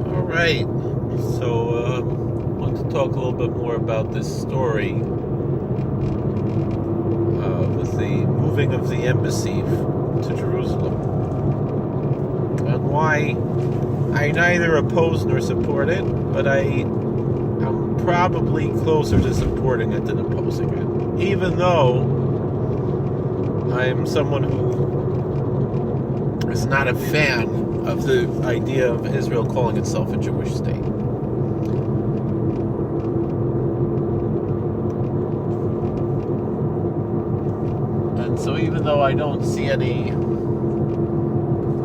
All right. So, I want to talk a little bit more about this story with the moving of the embassy to Jerusalem, and why I neither oppose nor support it, but I'm probably closer to supporting it than opposing it, even though I'm someone who is not a fan of the idea of Israel calling itself a Jewish state. And so even though I don't see any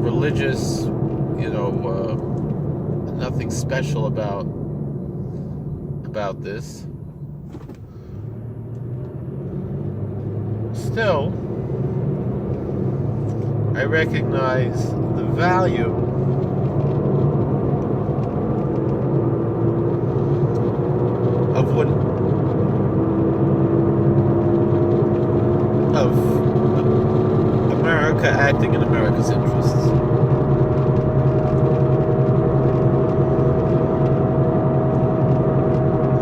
religious, nothing special about this, still, I recognize the value of America acting in America's interests.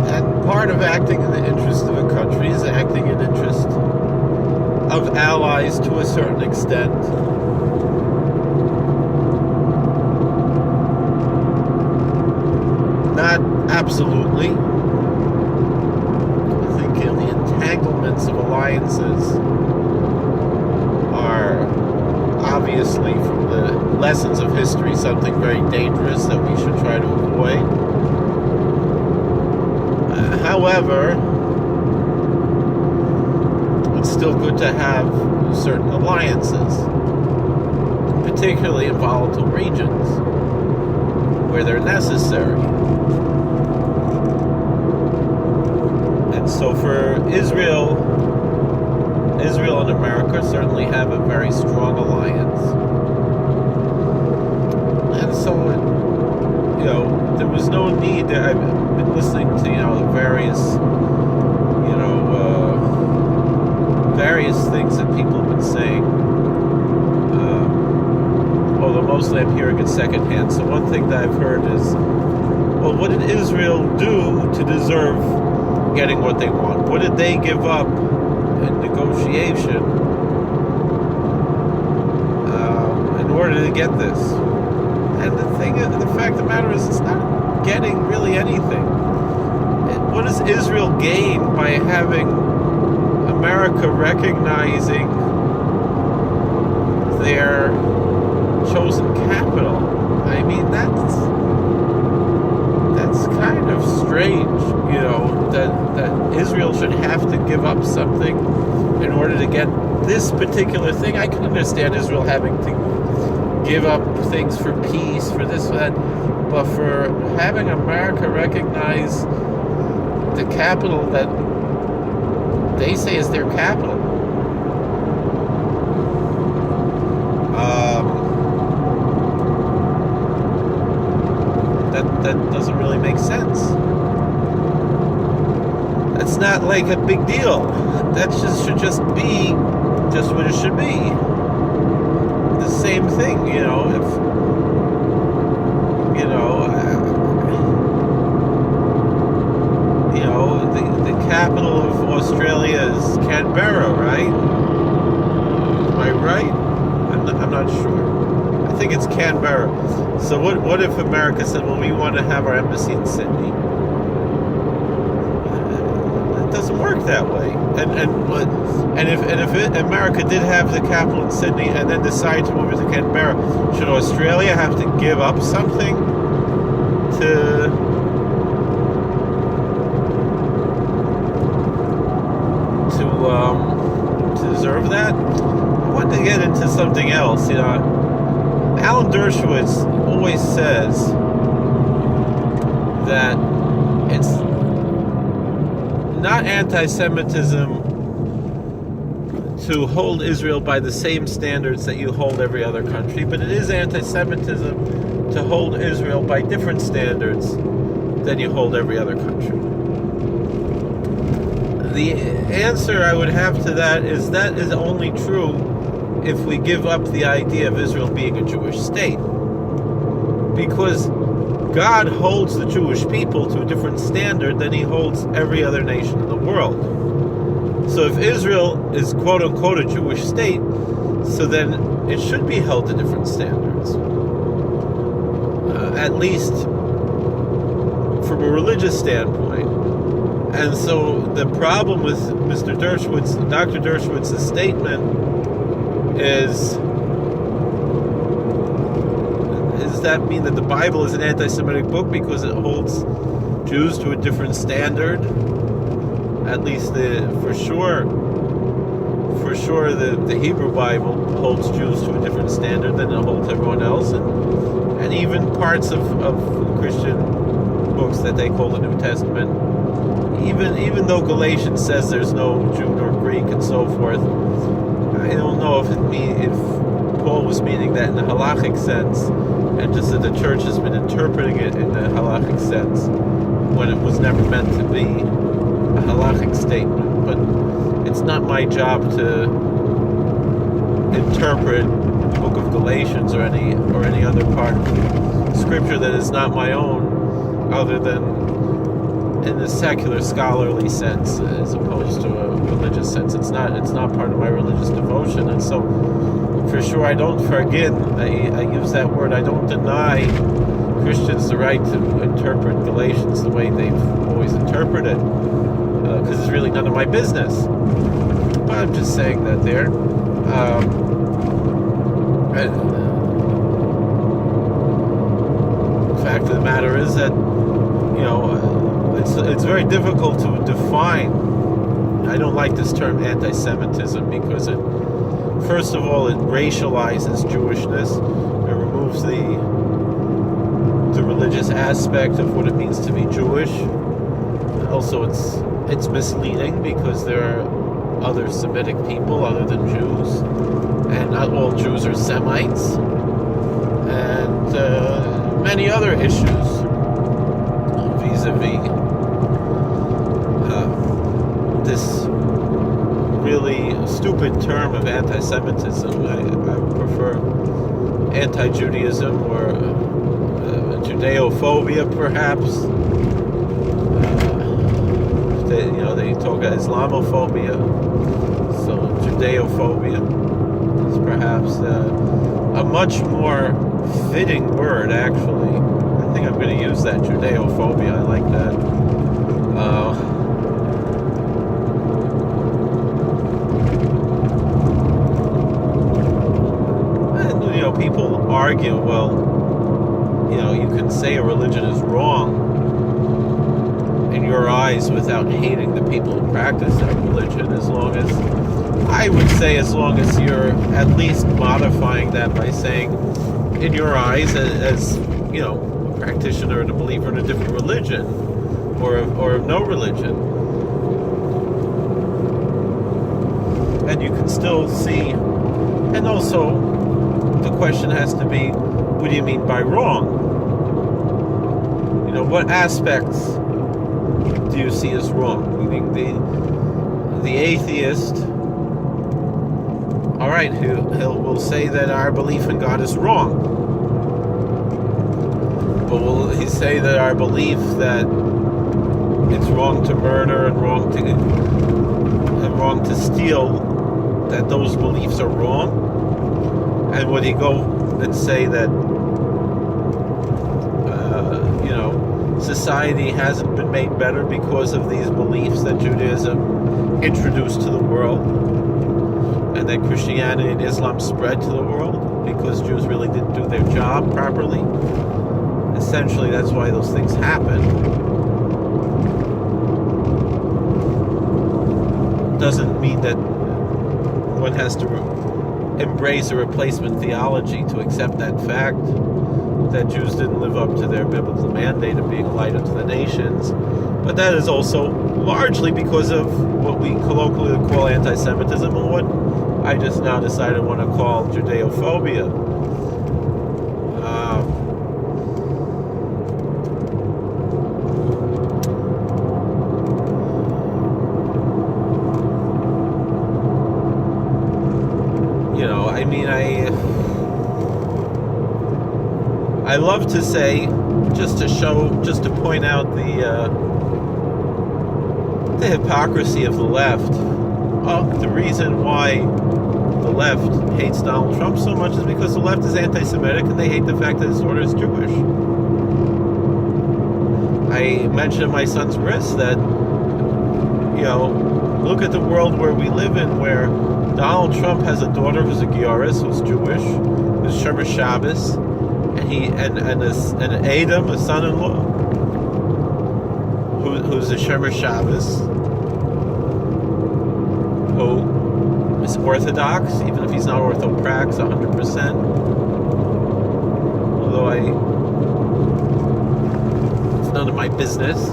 And part of acting in the interest of a country is acting in interest of allies to a certain extent. Not absolutely. I think the entanglements of alliances are obviously, from the lessons of history, something very dangerous that we should try to avoid. However, it's still good to have certain alliances, particularly in volatile regions where they're necessary. And so for Israel and America certainly have a very strong alliance. And so, there was no need. I've been listening to, various things that people have been saying. Although mostly I'm hearing it secondhand. So one thing that I've heard is, well, what did Israel do to deserve getting what they want? What did they give up in negotiation in order to get this? And the fact of the matter is, it's not getting really anything. What does Israel gain by having America recognizing their chosen capital? I mean, that's kind of strange, that Israel should have to give up something in order to get this particular thing. I can understand Israel having to give up things for peace, for this, for that, but for having America recognize the capital that they say is their capital, that doesn't really make sense. That's not like a big deal. That should just be just what it should be. The same thing, if the capital of Australia is Canberra, right? Am I right? I'm not sure. I think it's Canberra. So what if America said, well, we want to have our embassy in Sydney? It doesn't work that way. And if America did have the capital in Sydney and then decide to move it to Canberra, should Australia have to give up something to deserve that? I want to get into something else. Alan Dershowitz always says that it's not anti-Semitism to hold Israel by the same standards that you hold every other country, but it is anti-Semitism to hold Israel by different standards than you hold every other country. The answer I would have to that is only true if we give up the idea of Israel being a Jewish state. because God holds the Jewish people to a different standard than he holds every other nation in the world. So if Israel is quote-unquote a Jewish state, so then it should be held to different standards. At least from a religious standpoint. And so the problem with Dr. Dershowitz's statement is, does that mean that the Bible is an anti-Semitic book because it holds Jews to a different standard? At least for sure the Hebrew Bible holds Jews to a different standard than it holds everyone else, and even parts of Christian books that they call the New Testament, even though Galatians says there's no Jew nor Greek and so forth, I don't know if Paul was meaning that in a halachic sense, and just that the church has been interpreting it in a halachic sense when it was never meant to be a halachic statement. But it's not my job to interpret the book of Galatians or any other part of Scripture that is not my own, other than in the secular scholarly sense as opposed to a religious sense. It's not part of my religious devotion, and so for sure I don't forget. I use that word. I don't deny Christians the right to interpret Galatians the way they've always interpreted, because it's really none of my business. But I'm just saying that there. The fact of the matter is that, it's very difficult to define. I don't like this term anti-Semitism because first of all, it racializes Jewishness. It removes the religious aspect of what it means to be Jewish. Also, it's misleading because there are other Semitic people other than Jews, and not all Jews are Semites, and many other issues vis-a-vis this really stupid term of anti-Semitism. I would prefer anti-Judaism or Judeophobia, perhaps. They talk about Islamophobia, so Judeophobia is perhaps a much more fitting word, actually. I think I'm going to use that, Judeophobia. I like that. People argue, well, you can say a religion is wrong in your eyes without hating the people who practice that religion, as long as you're at least modifying that by saying, in your eyes, as a practitioner and a believer in a different religion, or of no religion, and you can still see. And also, the question has to be, what do you mean by wrong? What aspects do you see as wrong? Meaning the atheist, all right, will say that our belief in God is wrong. But will he say that our belief that it's wrong to murder and wrong to steal, that those beliefs are wrong? And would he go and say that, society hasn't been made better because of these beliefs that Judaism introduced to the world, and that Christianity and Islam spread to the world because Jews really didn't do their job properly? Essentially, that's why those things happen. Doesn't mean that one has to embrace a replacement theology to accept that fact that Jews didn't live up to their biblical mandate of being a light unto the nations. But that is also largely because of what we colloquially call anti-Semitism, and what I just now decided I want to call Judeophobia. I love to say, just to point out the hypocrisy of the left. Well, the reason why the left hates Donald Trump so much is because the left is anti-Semitic and they hate the fact that his daughter is Jewish. I mentioned in my son's bris that, look at the world where we live in, where Donald Trump has a daughter who's a Gioris, who's Jewish, who's Shomer Shabbos, and Adam, a son-in-law, who's a Shomer Shabbos, who is Orthodox, even if he's not Orthoprax 100%. Although it's none of my business.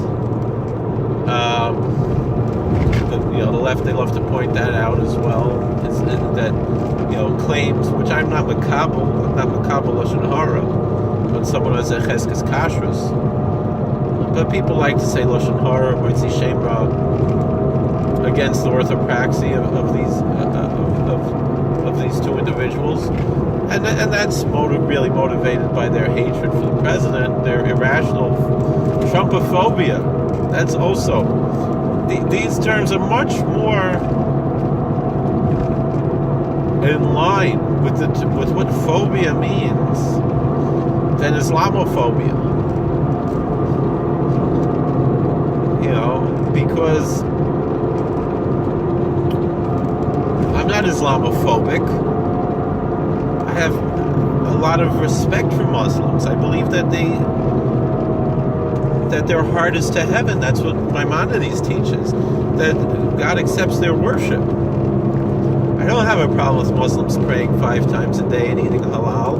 The left, they love to point that out as well. Is that claims, which I'm not makabel lashon hara, when someone has a cheskes kashrus. But people like to say lashon hara, motzi shem ra, against the orthopraxy of these two individuals, and that's really motivated by their hatred for the president, their irrational Trumpophobia. That's also, these terms are much more in line with what phobia means than Islamophobia. Because I'm not Islamophobic. I have a lot of respect for Muslims. I believe that their heart is to heaven. That's what Maimonides teaches, that God accepts their worship. I don't have a problem with Muslims praying 5 times a day and eating halal.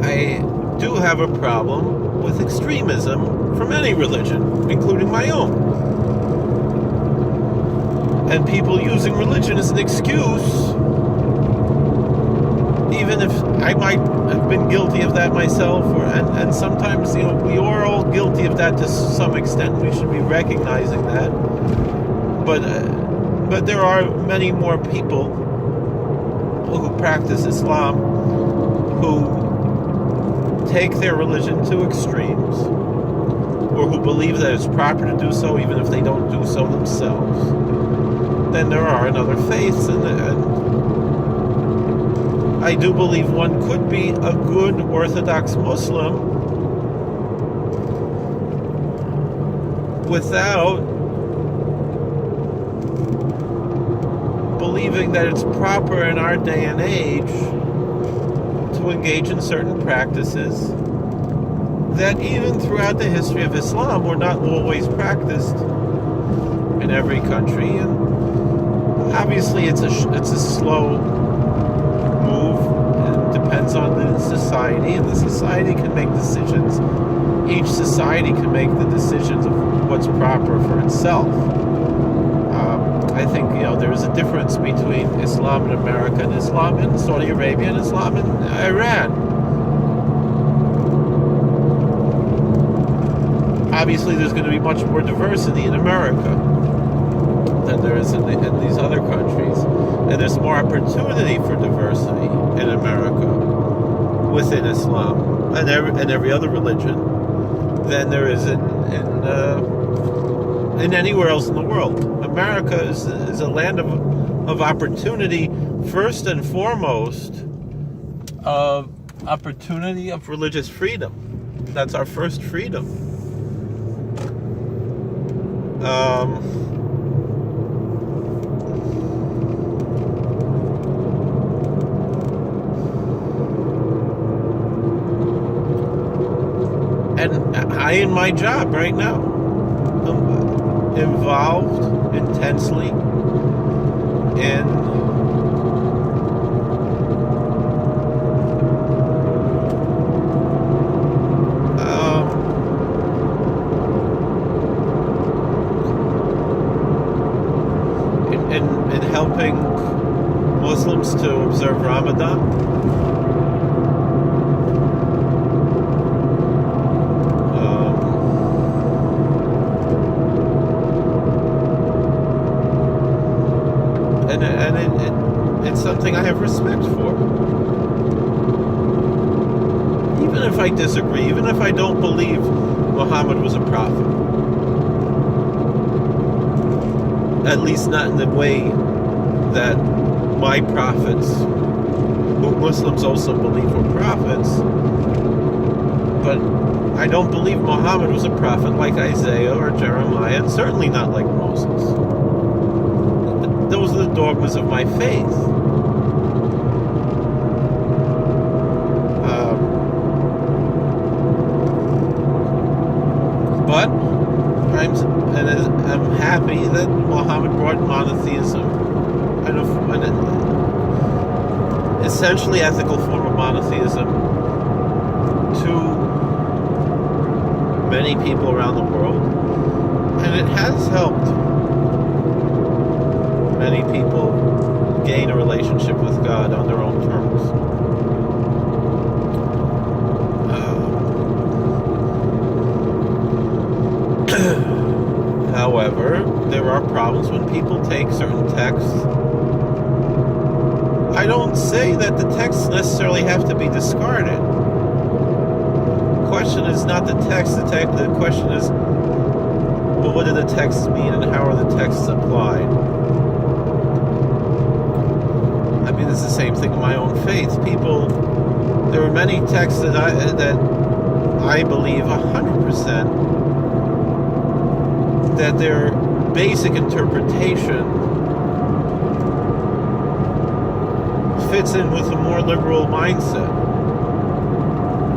I do have a problem with extremism from any religion, including my own. And people using religion as an excuse, even if I might have been guilty of that myself, and sometimes, we are all guilty of that to some extent. We should be recognizing that. But there are many more people who practice Islam who take their religion to extremes, or who believe that it's proper to do so even if they don't do so themselves, than there are in other faiths. And I do believe one could be a good Orthodox Muslim without believing that it's proper in our day and age to engage in certain practices that even throughout the history of Islam were not always practiced in every country. And obviously it's a slow move. It depends on the society, and the society can make decisions. Each society can make the decisions of what's proper for itself. I think there is a difference between Islam in America and Islam in Saudi Arabia and Islam in Iran. Obviously, there's going to be much more diversity in America than there is in these other countries, and there's more opportunity for diversity in America within Islam and every other religion than there is in anywhere else in the world. America is a land of opportunity, first and foremost, of opportunity of religious freedom. That's our first freedom. And I, in my job right now, am involved intensely in in helping Muslims to observe Ramadan. It's something I have respect for. might disagree, even if I don't believe Muhammad was a prophet. At least not in the way that my prophets, who Muslims also believe were prophets, but I don't believe Muhammad was a prophet like Isaiah or Jeremiah, and certainly not like Moses. Those are the dogmas of my faith. But I'm happy that Muhammad brought monotheism, an essentially ethical form of monotheism, to many people around the world, and it has helped many people gain a relationship with God on their own terms. However, there are problems when people take certain texts. I don't say that the texts necessarily have to be discarded. The question is not the text. The question is, well, what do the texts mean, and how are the texts applied? I mean, it's the same thing in my own faith. There are many texts that I believe 100% that their basic interpretation fits in with a more liberal mindset.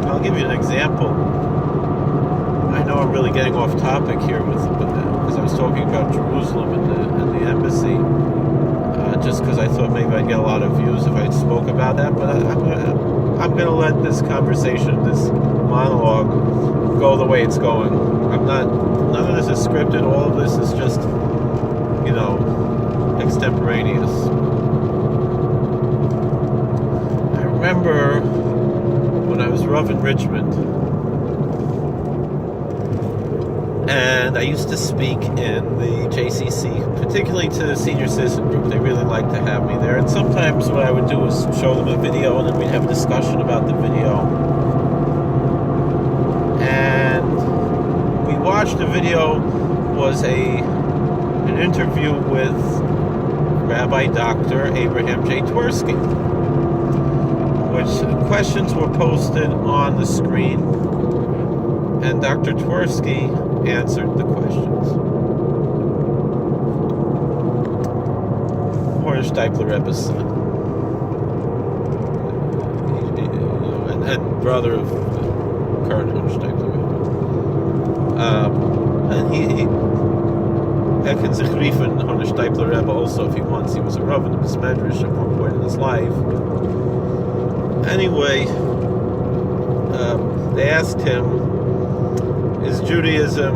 I'll give you an example. I know I'm really getting off topic here because I was talking about Jerusalem and the embassy, just because I thought maybe I'd get a lot of views if I spoke about that. But I'm going to let this conversation, this monologue, go the way it's going. None of this is scripted. All of this is just, extemporaneous. I remember when I was Rav in Richmond, and I used to speak in the JCC, particularly to the senior citizen group. They really liked to have me there. And sometimes what I would do was show them a video, and then we'd have a discussion about the video. And we watched the video was an interview with Rabbi Dr. Abraham J. Twersky, which questions were posted on the screen, and Dr. Twersky answered the questions. Horner Steipler Rebbe's son, and brother of current Horner Steipler Rebbe. And he can sich riefen Horner Steipler Rebbe also if he wants. He was a Rav in the Medrash at one point in his life. Anyway, they asked him, is Judaism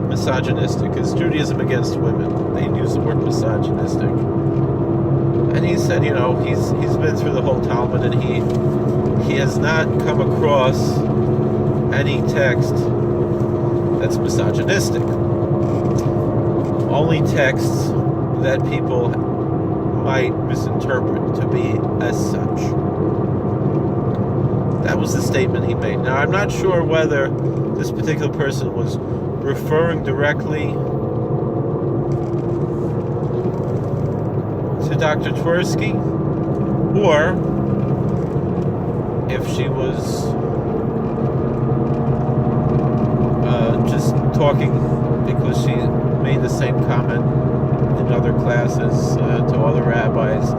misogynistic? Is Judaism against women? They used the word misogynistic. And he said, he's been through the whole Talmud, and he has not come across any text that's misogynistic. Only texts that people might misinterpret to be as such. That was the statement he made. Now, I'm not sure whether this particular person was referring directly to Dr. Twersky, or if she was just talking because she made the same comment in other classes to other rabbis,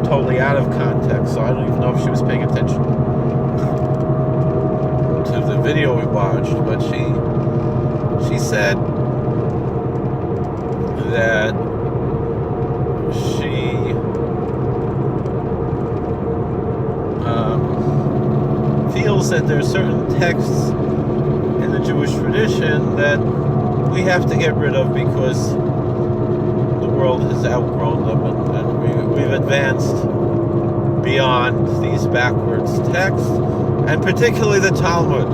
totally out of context. So I don't even know if she was paying attention to the video we watched, but she said that she feels that there are certain texts in the Jewish tradition that we have to get rid of because the world has outgrown them, and we've advanced beyond these backwards texts, and particularly the Talmud.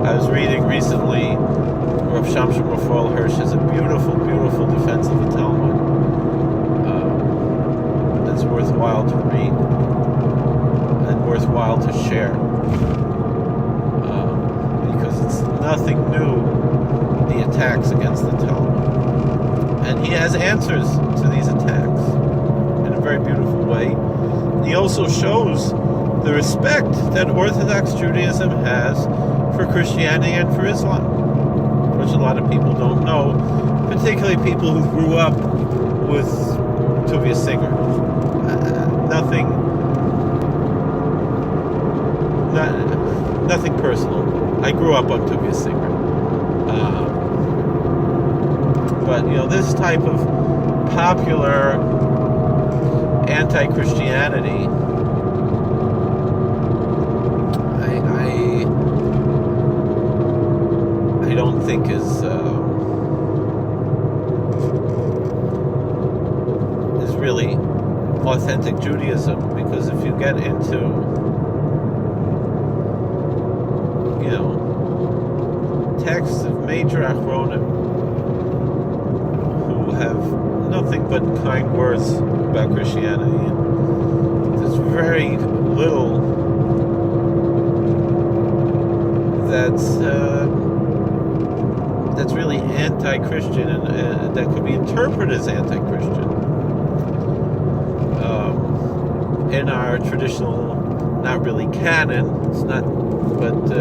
I was reading recently, Rav Shamshon Raphael Hirsch has a beautiful, beautiful defense of the Talmud. It's worthwhile to read, and worthwhile to share, because it's nothing new, the attacks against the Talmud. And he has answers to these attacks in a very beautiful way. He also shows the respect that Orthodox Judaism has for Christianity and for Islam, which a lot of people don't know, particularly people who grew up with Tuvia Singer. Nothing personal. I grew up on Tuvia Singer. But, this type of popular anti-Christianity, I don't think is really authentic Judaism, because if you get into texts of major Achronim who have nothing but kind words about Christianity, there's very little that's really anti-Christian and that could be interpreted as anti-Christian. In our traditional, not really canon, it's not, but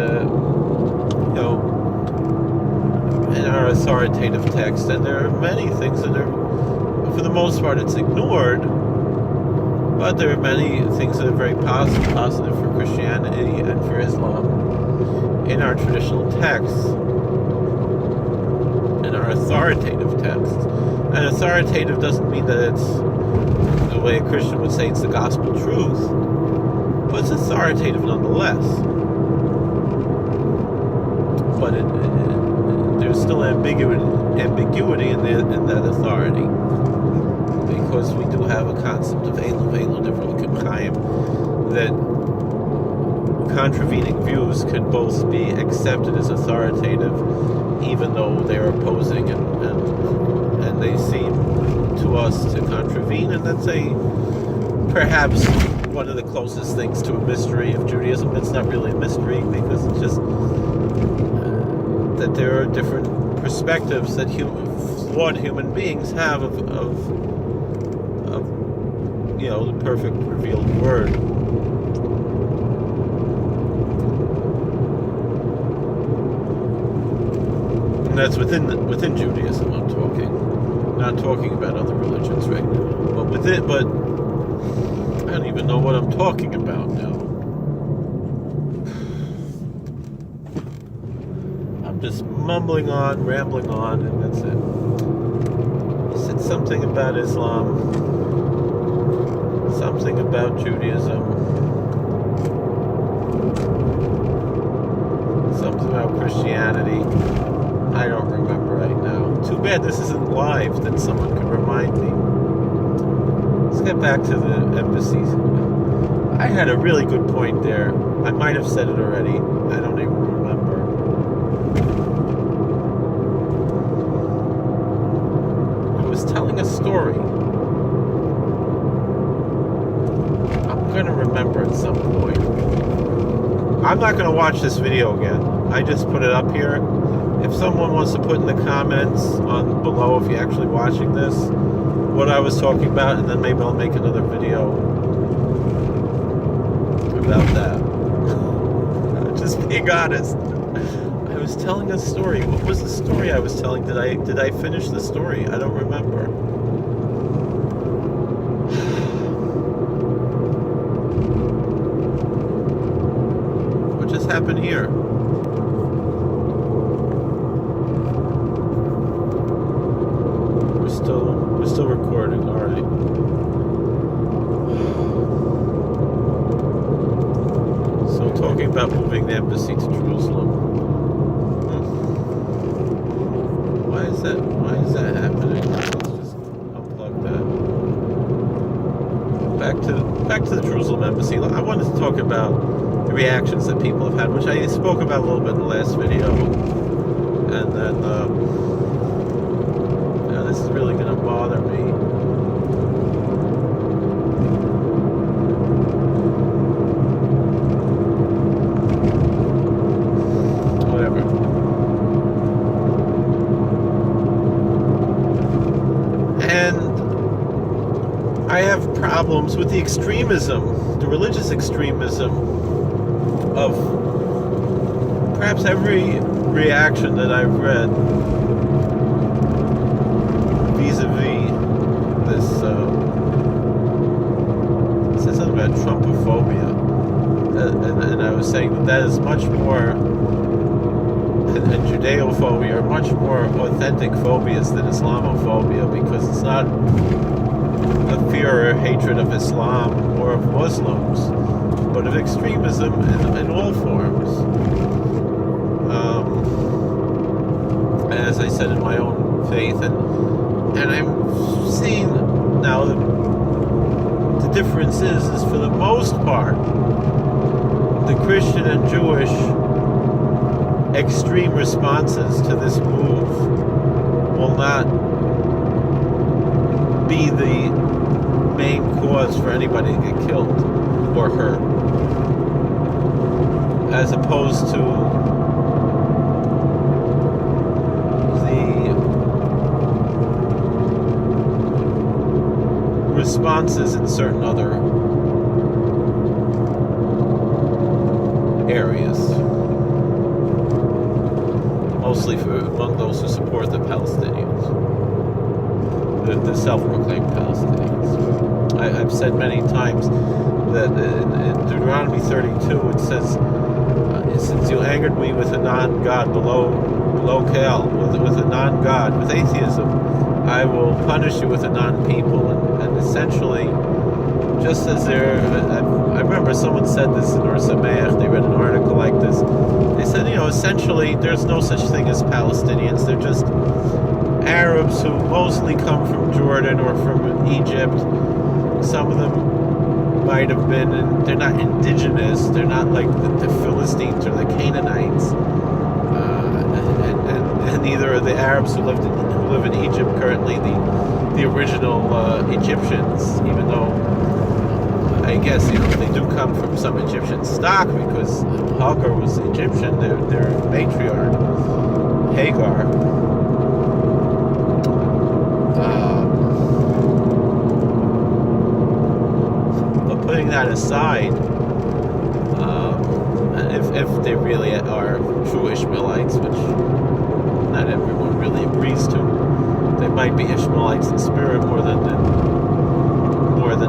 in our authoritative text, and there are many things that are, for the most part, it's ignored, but there are many things that are very positive for Christianity and for Islam in our traditional texts, in our authoritative texts. And authoritative doesn't mean that it's, the way a Christian would say, it's the gospel truth, but it's authoritative nonetheless. But there's still ambiguity in that authority, because we do have a concept of Eilu Divrei Chaim, that contravening views can both be accepted as authoritative, even though they're opposing and they seem to us to contravene, and that's perhaps one of the closest things to a mystery of Judaism. It's not really a mystery, because it's just that there are different perspectives that flawed human beings have of the perfect revealed word. And that's within Judaism I'm talking. Not talking about other religions right now. But I don't even know what I'm talking about now. I'm just mumbling on, rambling on, and that's it. I said something about Islam, something about Judaism, something about Christianity. I don't remember right now. Too bad this isn't live, that someone could remind me. Let's get back to the embassies. I had a really good point there. I might have said it already. I don't even remember. I was telling a story. I'm going to remember at some point. I'm not going to watch this video again. I just put it up here. If someone wants to put in the comments on below, if you're actually watching this, what I was talking about, and then maybe I'll make another video about that. Just being honest. I was telling a story. What was the story I was telling? Did I finish the story? I don't remember. What just happened here? We're still recording, alright. So talking about moving the embassy to Jerusalem. Why is that happening? Let's just unplug that. Back to the Jerusalem embassy. I wanted to talk about the reactions that people have had, which I spoke about a little bit in the last video. And then this is really going to bother me. problems with the extremism, the religious extremism of perhaps every reaction that I've read vis-a-vis this, it says something about Trumpophobia, and I was saying that is much more, and Judeophobia are much more authentic phobias than Islamophobia, because it's not a fear or hatred of Islam or of Muslims, but of extremism in all forms. As I said, in my own faith, and I'm seeing now that the difference is for the most part, the Christian and Jewish extreme responses to this move will not be the main cause for anybody to get killed or hurt, as opposed to the responses in certain other areas, mostly among those who support the Palestinians, the self-proclaimed Palestinians. I've said many times that in Deuteronomy 32 it says, since you angered me with a non-God below Cal, with a non-God, with atheism, I will punish you with a non-people. And essentially, just as I remember someone said this in Or Sameach, they read an article like this, they said, essentially there's no such thing as Palestinians, they're just Arabs who mostly come from Jordan or from Egypt. Some of them might have been, and they're not indigenous, they're not like the Philistines or the Canaanites, and neither are the Arabs who live in Egypt currently, the original Egyptians, even though I guess they do come from some Egyptian stock, because Hagar was Egyptian, their matriarch, Hagar. But putting that aside, if they really are true Ishmaelites, which not everyone really agrees to, they might be Ishmaelites in spirit more than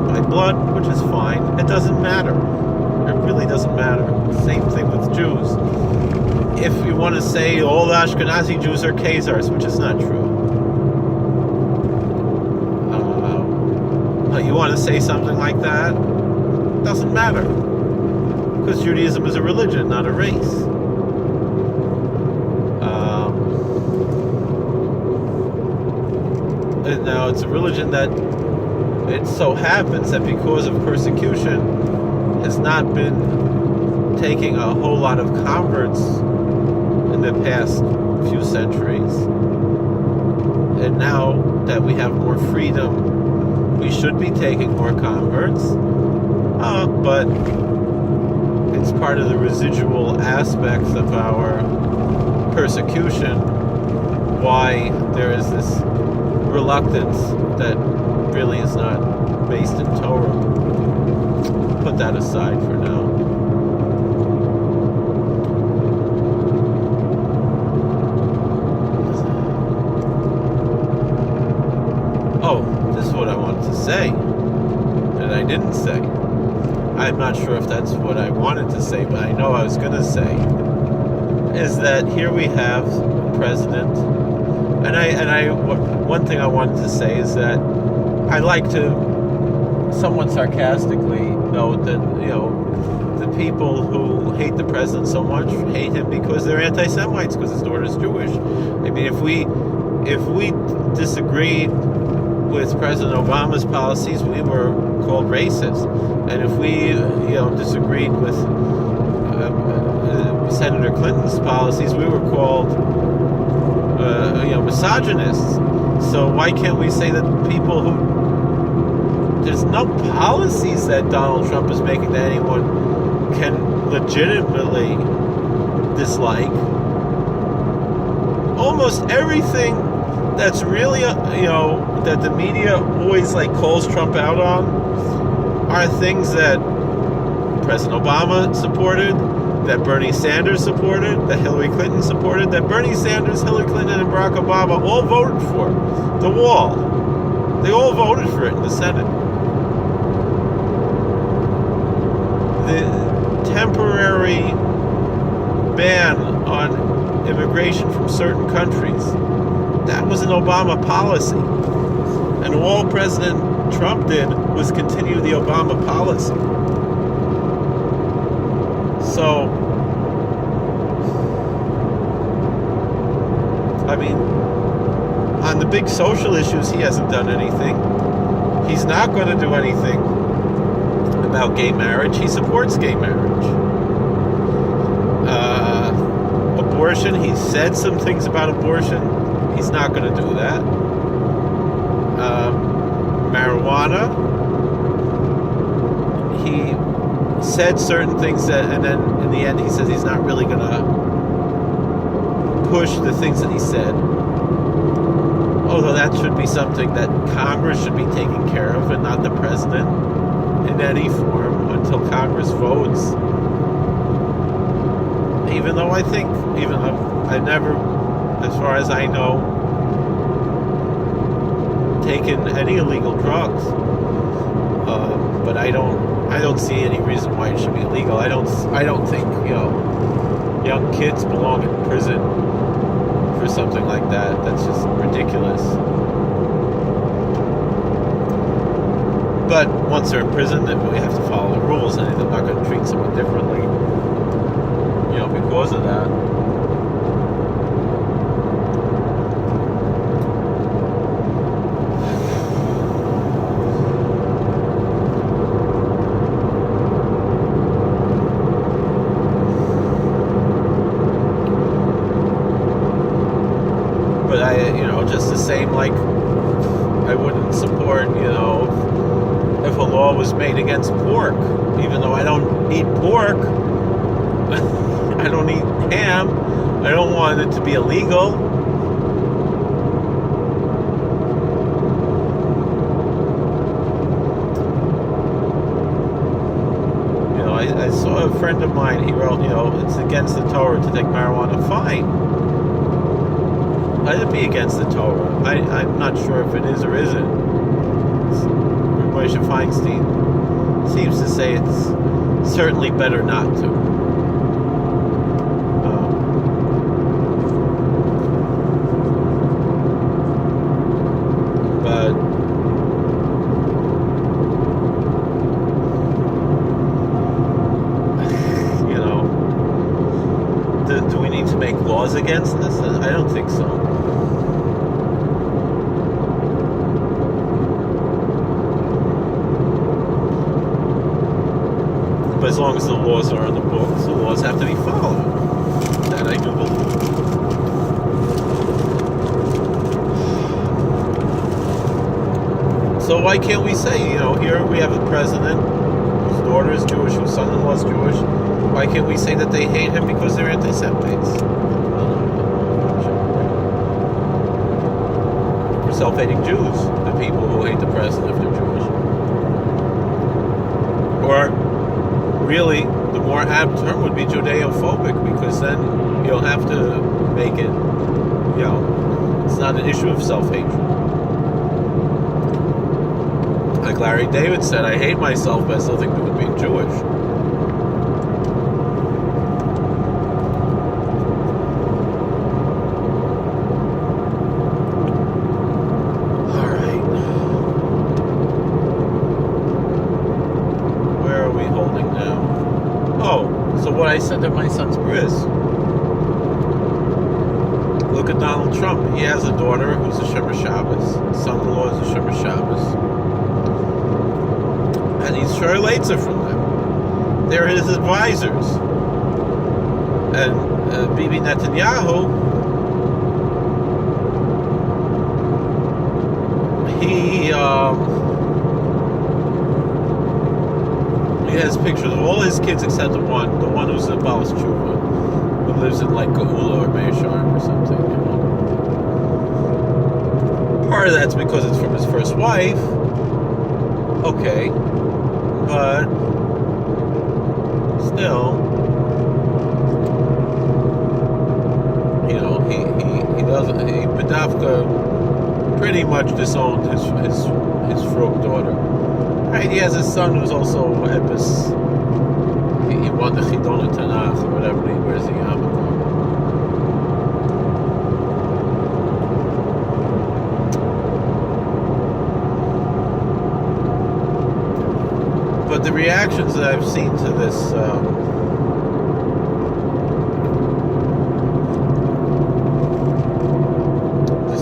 by blood, which is fine. It doesn't matter. It really doesn't matter. Same thing with Jews. If you want to say all the Ashkenazi Jews are Khazars, which is not true. You want to say something like that? It doesn't matter. Because Judaism is a religion, not a race. And now it's a religion that it so happens that because of persecution has not been taking a whole lot of converts in the past few centuries. And now that we have more freedom, we should be taking more converts. But it's part of the residual aspects of our persecution why there is this reluctance that really is not based in Torah. Put that aside for now. Oh, this is what I wanted to say that I didn't say. I'm not sure if that's what I wanted to say, but I know I was going to say, is that here we have a president, one thing I wanted to say is that I like to somewhat sarcastically note that, the people who hate the president so much hate him because they're anti-Semites, because his daughter is Jewish. I mean, if we disagreed with President Obama's policies, we were called racist. And if we, disagreed with Senator Clinton's policies, we were called, misogynists. So why can't we say that people who... There's no policies that Donald Trump is making that anyone can legitimately dislike. Almost everything that's really, that the media always calls Trump out on are things that President Obama supported, that Bernie Sanders supported, that Hillary Clinton supported, that Bernie Sanders, Hillary Clinton, and Barack Obama all voted for. The wall. They all voted for it in the Senate. The temporary ban on immigration from certain countries, that was an Obama policy. And all President Trump did was continue the Obama policy. So, I mean, on the big social issues, he hasn't done anything. He's not going to do anything about gay marriage. He supports gay marriage. Abortion, he said some things about abortion. He's not going to do that. Marijuana, he said certain things that, and then in the end he says he's not really going to push the things that he said. Although that should be something that Congress should be taking care of and not the president in any form until Congress votes. Even though I think, I never, as far as I know, taken any illegal drugs. But I don't see any reason why it should be illegal. I don't think, young kids belong in prison for something like that. That's just ridiculous. But once they're in prison, then we have to follow the rules, and they're not going to treat someone differently, because of that. But just the same, like, I wouldn't support, if a law was made against pork, even though I don't eat pork, I don't eat ham, I don't want it to be illegal. I saw a friend of mine, he wrote, it's against the Torah to take marijuana. Fine. Let it be against the Torah. I'm not sure if it is or isn't. Moshe Feinstein seems to say it's certainly better not to. But do we need to make laws against this? I don't think so. But as long as the laws are on the books, the laws have to be followed. That I do believe. So why can't we say, here we have a president whose daughter is Jewish, whose son-in-law is Jewish. Why can't we say that they hate him because they're anti-Semites? Or self-hating Jews, the people who hate the president if they're Jewish. Or really, the more apt term would be Judeo-phobic, because then you'll have to make it, it's not an issue of self-hatred. Like Larry David said, I hate myself, but I still think it would be Jewish. What I said at my son's bris. Look at Donald Trump. He has a daughter who's a Shomer Shabbos. Son-in-law is a Shomer Shabbos. And he's Shor Leitzer from them. They're his advisors. And Bibi Netanyahu, he has pictures of all his kids except the one who's a Baal Tshuva, who lives in like Geula or Mea Shearim or something. Part of that's because it's from his first wife. Okay, but still, you know, he doesn't. Bedavka pretty much disowned his Frug daughter. Right? He has a son who's also Epis. He won the Chidon Tanakh or whatever. He wears the yarmulke. But the reactions that I've seen to this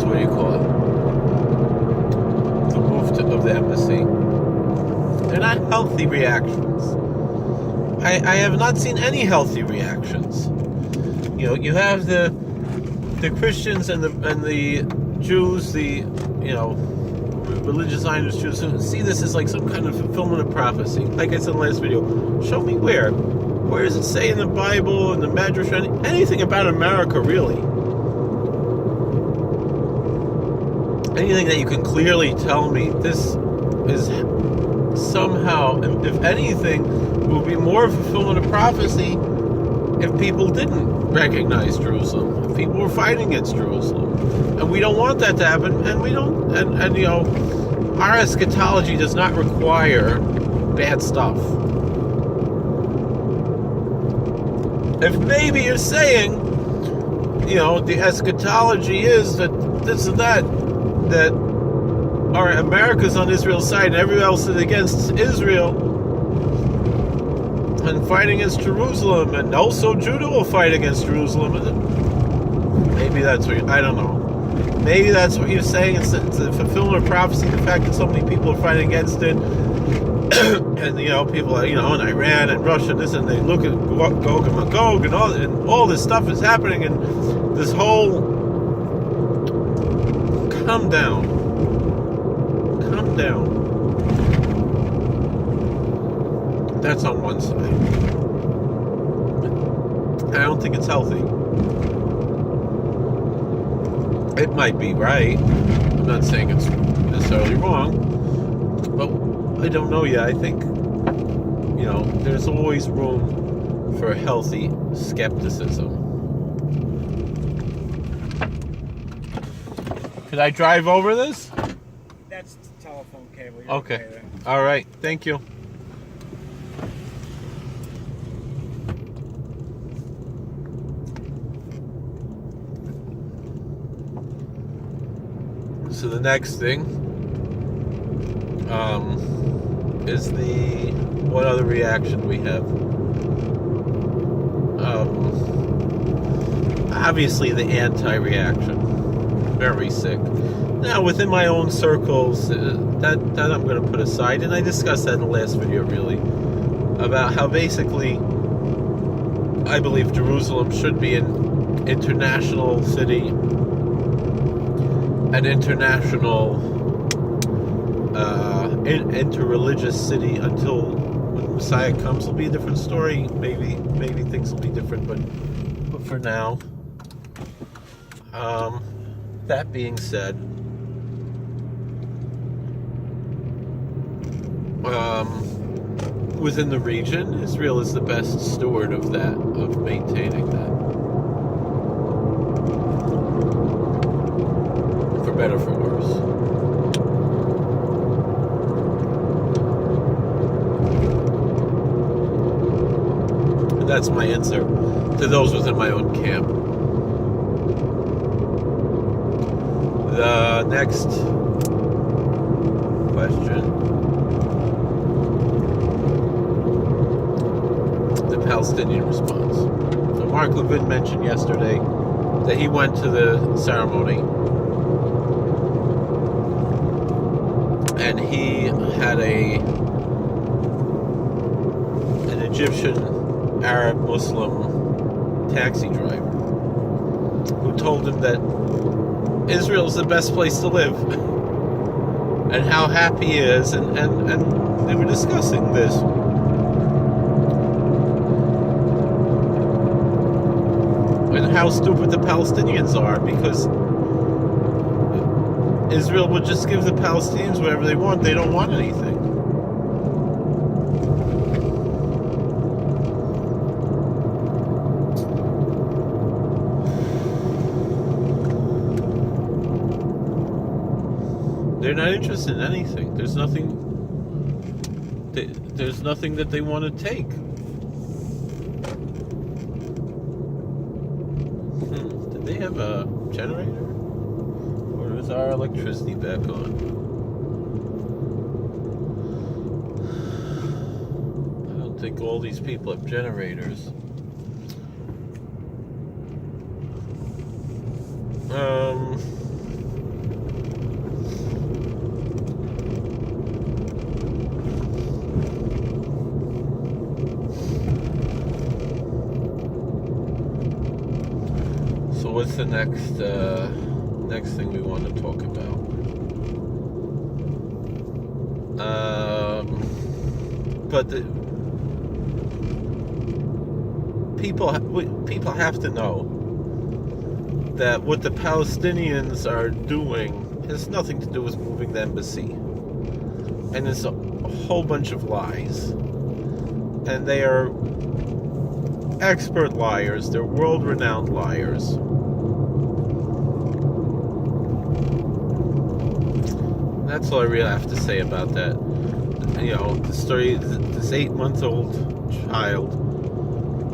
what do you call it? The move of the embassy. They're not healthy reactions. I have not seen any healthy reactions. You know, you have the Christians and the Jews, the religious Zionist Jews who see this as like some kind of fulfillment of prophecy. Like I said in the last video, show me where. Where does it say in the Bible, in the Medrash, anything about America really? Anything that you can clearly tell me this is somehow, if anything, will be more fulfillment of prophecy if people didn't recognize Jerusalem, if people were fighting against Jerusalem. And we don't want that to happen, and we don't, and you know, our eschatology does not require bad stuff. If maybe you're saying, you know, the eschatology is that this and that all right, America's on Israel's side and everyone else is against Israel and fighting against Jerusalem, and also Judah will fight against Jerusalem. Maybe that's what I don't know. Maybe that's what you're saying. It's the fulfillment of prophecy, the fact that so many people are fighting against it. And, you know, people are, you know, in Iran and Russia, this, and they look at Gog and Magog and all this stuff is happening, and this whole... Calm down. Calm down. That's on one side. I don't think it's healthy. It might be right. I'm not saying it's necessarily wrong, but I don't know yet. I think, you know, there's always room for healthy skepticism. Could I drive over this? That's the telephone cable. You're okay. there. All right. Thank you. So the next thing is what other reaction we have? Obviously the anti-reaction. Very sick. Now within my own circles, that I'm going to put aside, and I discussed that in the last video really, about how basically I believe Jerusalem should be an international city, an international interreligious city until when Messiah comes. Will be a different story. Maybe things will be different, but for now. That being said, within the region, Israel is the best steward of that, of maintaining that. For better, for worse. And that's my answer to those within my own camp. The next question. The Palestinian response. So Mark Levin mentioned yesterday that he went to the ceremony and he had an Egyptian Arab Muslim taxi driver who told him that Israel's the best place to live and how happy he is, and they were discussing this. And how stupid the Palestinians are, because Israel would just give the Palestinians whatever they want. They don't want anything. They're not interested in anything. There's nothing that they want to take. Did they have a generator? Or is our electricity back on? I don't think all these people have generators. So what's the next thing we want to talk about? But people have to know that what the Palestinians are doing has nothing to do with moving the embassy. And it's a whole bunch of lies. And they are expert liars. They're world-renowned liars. That's all I really have to say about that. You know, the story, this 8-month-old child,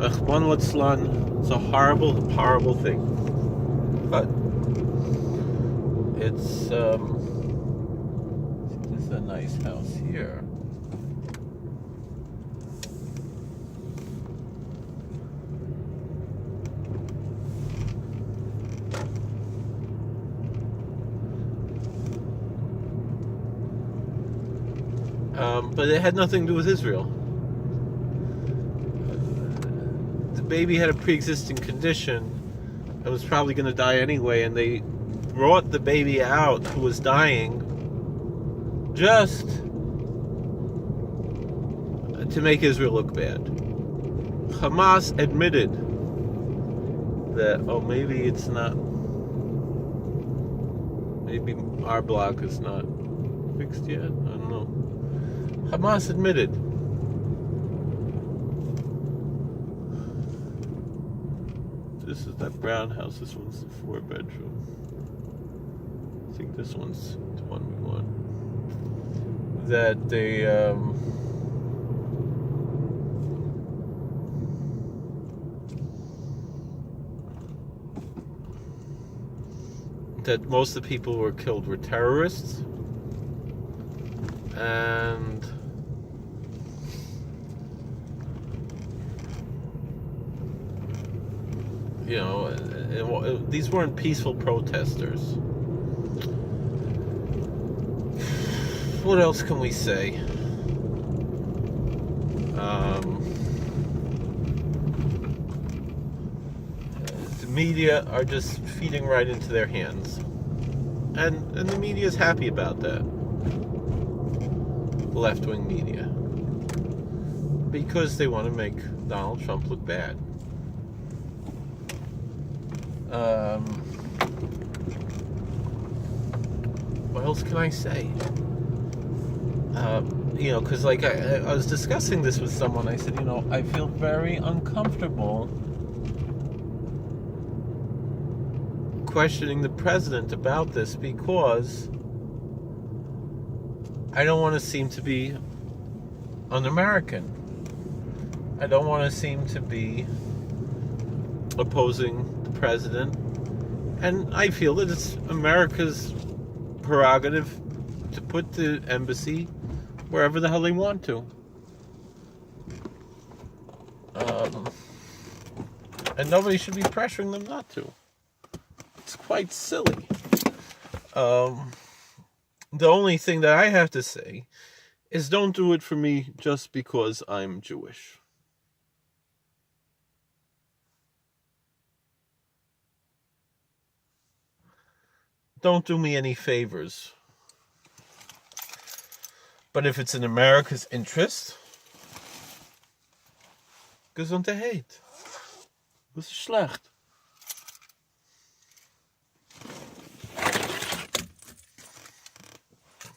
Rahman Litzlan, it's a horrible, horrible thing. But it's this is a nice house here. But it had nothing to do with Israel. The baby had a pre-existing condition and was probably going to die anyway, and they brought the baby out who was dying just to make Israel look bad. Hamas admitted that, maybe it's not, maybe our block is not fixed yet, I don't know. Hamas admitted. This is that brown house. This one's the 4-bedroom. I think this one's the one we want. That they that most of the people who were killed were terrorists, and you know, these weren't peaceful protesters. What else can we say? The media are just feeding right into their hands, and the media is happy about that. Left-wing media, because they want to make Donald Trump look bad. What else can I say? You know, because like I was discussing this with someone. I said, you know, I feel very uncomfortable questioning the president about this, because I don't want to seem to be un-American. I don't want to seem to be opposing the president. And I feel that it's America's prerogative to put the embassy wherever the hell they want to. And nobody should be pressuring them not to. It's quite silly. The only thing that I have to say is, don't do it for me just because I'm Jewish. Don't do me any favors. But if it's in America's interest, Gesundheit. Das ist schlecht.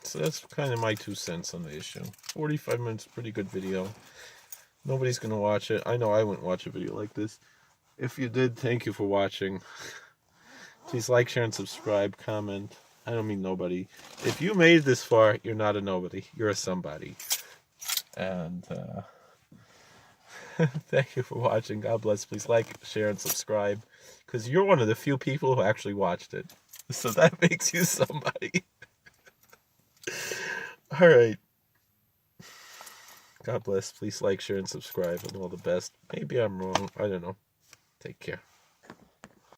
So that's kind of my 2 cents on the issue. 45 minutes, pretty good video. Nobody's going to watch it. I know I wouldn't watch a video like this. If you did, thank you for watching. Please like, share, and subscribe, comment. I don't mean nobody. If you made it this far, you're not a nobody. You're a somebody. And thank you for watching. God bless. Please like, share, and subscribe. Because you're one of the few people who actually watched it. So that makes you somebody. All right. God bless. Please like, share, and subscribe. And all the best. Maybe I'm wrong. I don't know. Take care.